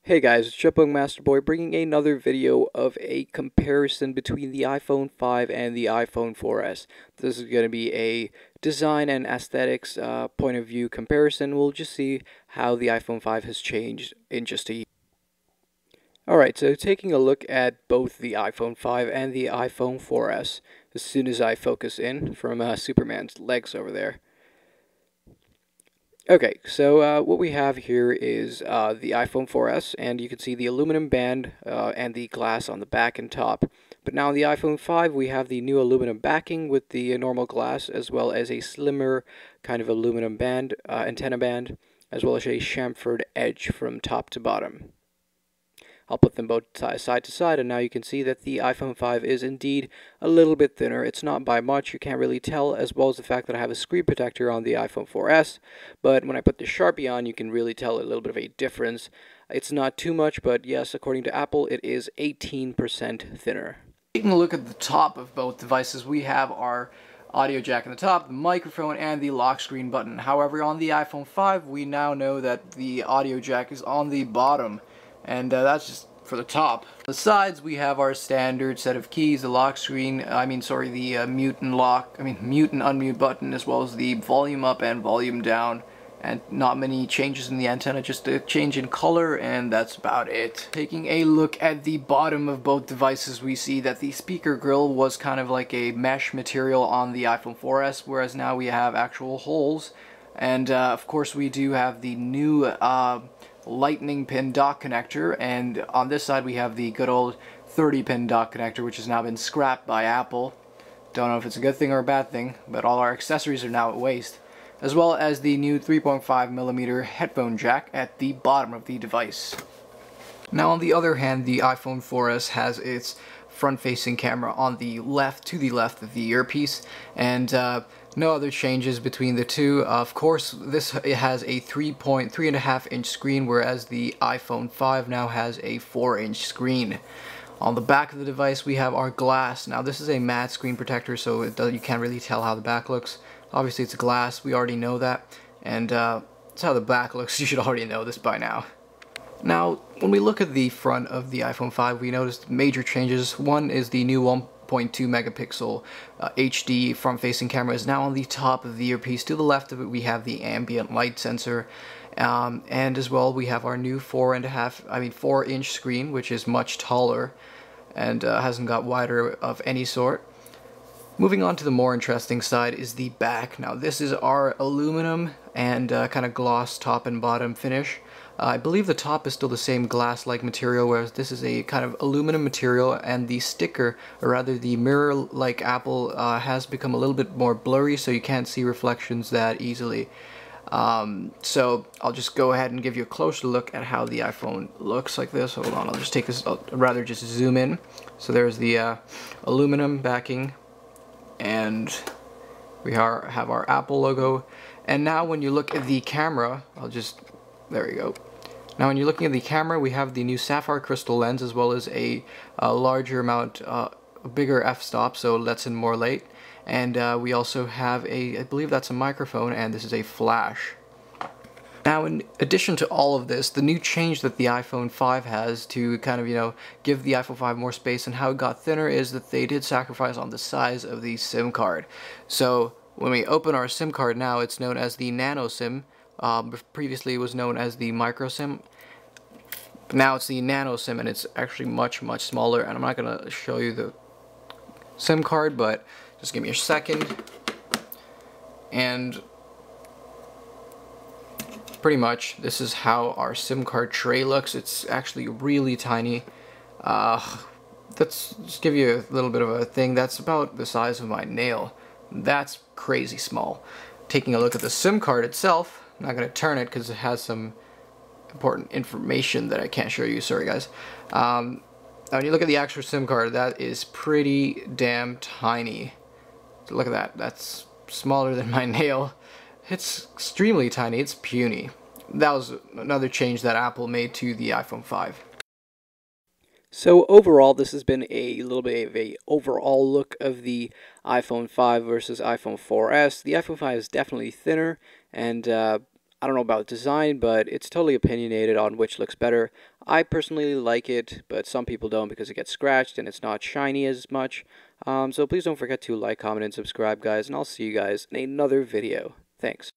Hey guys, it's Chipmunk Master Boy bringing another video of a comparison between the iPhone 5 and the iPhone 4S. This is going to be a design and aesthetics point of view comparison. We'll just see how the iPhone 5 has changed in just a year. Alright, so taking a look at both the iPhone 5 and the iPhone 4S, as soon as I focus in from Superman's legs over there. Okay, so what we have here is the iPhone 4S, and you can see the aluminum band and the glass on the back and top. But now on the iPhone 5, we have the new aluminum backing with the normal glass, as well as a slimmer kind of aluminum band, antenna band, as well as a chamfered edge from top to bottom. I'll put them both side to side, and now you can see that the iPhone 5 is indeed a little bit thinner. It's not by much, you can't really tell, as well as the fact that I have a screen protector on the iPhone 4S, but when I put the Sharpie on, you can really tell a little bit of a difference. It's not too much, but yes, according to Apple, it is 18% thinner. Taking a look at the top of both devices, we have our audio jack on the top, the microphone, and the lock screen button. However, on the iPhone 5, we now know that the audio jack is on the bottom. And that's just for the top. On the sides, we have our standard set of keys, the lock screen, the mute and unmute button, as well as the volume up and volume down. And not many changes in the antenna, just a change in color, and that's about it. Taking a look at the bottom of both devices, we see that the speaker grill was kind of like a mesh material on the iPhone 4S, whereas now we have actual holes. And of course, we do have the new lightning pin dock connector, and on this side we have the good old 30-pin dock connector, which has now been scrapped by Apple. Don't know if it's a good thing or a bad thing, but all our accessories are now at waste, as well as the new 3.5mm headphone jack at the bottom of the device. Now on the other hand, the iPhone 4S has its front-facing camera on the left, to the left of the earpiece, and no other changes between the two. Of course, this has a 3.5 inch screen, whereas the iPhone 5 now has a 4-inch screen. On the back of the device, we have our glass. Now, this is a matte screen protector, so you can't really tell how the back looks. Obviously, it's glass. We already know that, and that's how the back looks. You should already know this by now. Now, when we look at the front of the iPhone 5, we noticed major changes. One is the new 1.2 megapixel HD front-facing camera is now on the top of the earpiece. To the left of it, we have the ambient light sensor, and as well we have our new 4-inch screen, which is much taller and hasn't got wider of any sort. Moving on to the more interesting side is the back. Now, this is our aluminum and kind of gloss top and bottom finish. I believe the top is still the same glass-like material, whereas this is a kind of aluminum material, and the sticker, or rather the mirror like Apple, has become a little bit more blurry, so you can't see reflections that easily. So I'll just go ahead and give you a closer look at how the iPhone looks like this. Hold on, I'll just take this, I'll rather just zoom in. So there's the aluminum backing, and we have our Apple logo. And now when you look at the camera, there we go. Now when you're looking at the camera, we have the new sapphire crystal lens, as well as a larger amount, a bigger f-stop, so it lets in more light. And we also have I believe that's a microphone, and this is a flash. Now, in addition to all of this, the new change that the iPhone 5 has to kind of, give the iPhone 5 more space and how it got thinner is that they did sacrifice on the size of the SIM card. So when we open our SIM card now, it's known as the Nano SIM. Previously it was known as the Micro SIM. Now it's the Nano SIM, and it's actually much smaller, and I'm not going to show you the SIM card, but just give me a second. And pretty much this is how our SIM card tray looks. It's actually really tiny. Let's just give you a little bit of a thing. That's about the size of my nail. That's crazy small. Taking a look at the SIM card itself, I'm not going to turn it because it has some important information that I can't show you. Sorry, guys. Now when you look at the actual SIM card, that is pretty damn tiny. So look at that. That's smaller than my nail. It's extremely tiny. It's puny. That was another change that Apple made to the iPhone 5. So overall, this has been a little bit of a overall look of the iPhone 5 versus iPhone 4S. The iPhone 5 is definitely thinner, and I don't know about design, but it's totally opinionated on which looks better. I personally like it, but some people don't because it gets scratched and it's not shiny as much. So please don't forget to like, comment, and subscribe, guys, and I'll see you guys in another video. Thanks.